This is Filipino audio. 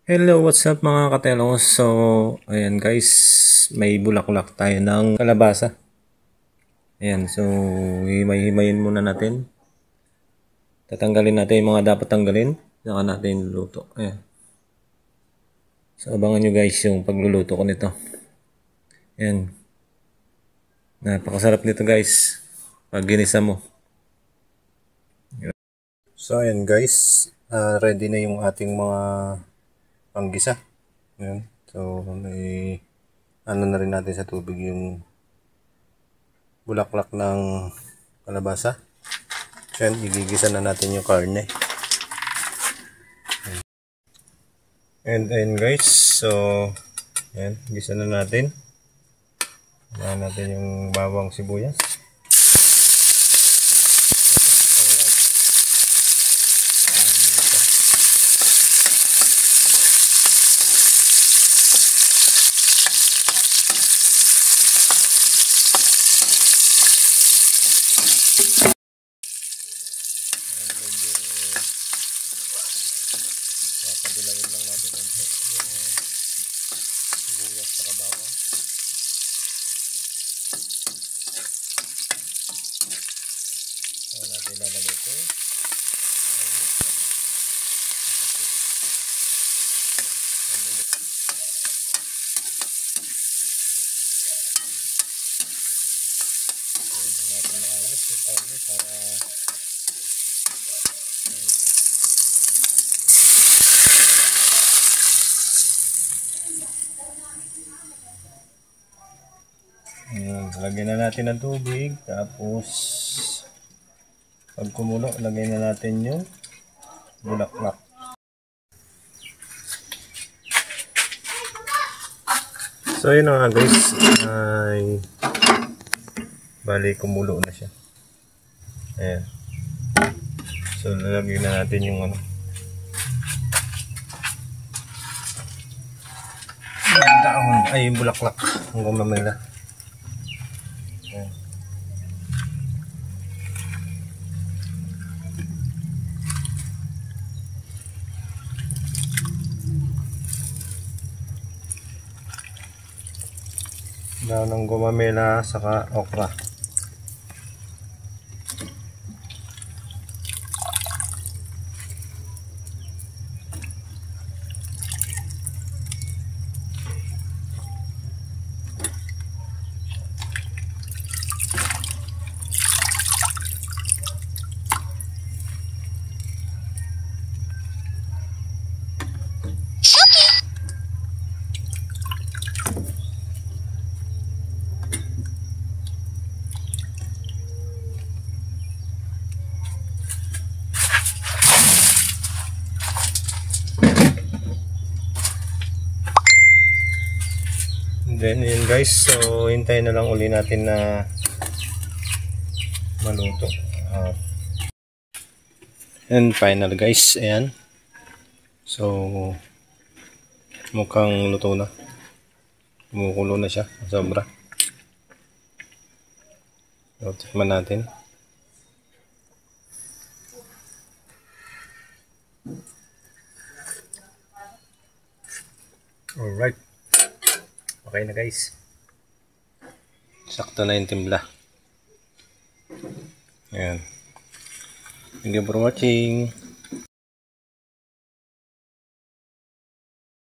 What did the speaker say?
Hello, what's up mga katelos? So, ayan guys, may bulaklak tayo ng kalabasa. Ayan, so himay-himayin muna natin. Tatanggalin natin yung mga dapat tanggalin. Saka natin luto. Ayan. So, abangan nyo guys yung pagluluto ko nito. Ayan. Napakasarap nito guys. Pag ginisa mo. So, ayan guys. Ready na yung ating mga panggisa. Ayan. So, may ano na rin natin sa tubig yung bulaklak ng kalabasa. Yan, igigisa na natin yung karne. And guys, so yan, gisa na natin. Yan natin yung bawang sibuyas. Papadilawin lang natin yung sibuyas sa bawang. Ayan natin lalagay ito. Ayan natin maayos yung karne para lagyan na natin ng tubig, tapos pag kumulo, lagay na natin yung bulaklak. So yun nga guys, ay bali kumulo na siya. Ayan. So lalagyan na natin yung ano, dahon, ay yung bulaklak ng gumamela. Ayan. Dahon ng gumamela saka okra. Then yun guys, so hintayin na lang uli natin na maluto. And final guys, ayan. So mukhang luto na. Kumukulo na siya, sobra. So tikman natin. Alright. Okay na guys. Sakto na yung timpla. Ayan. Thank you for watching.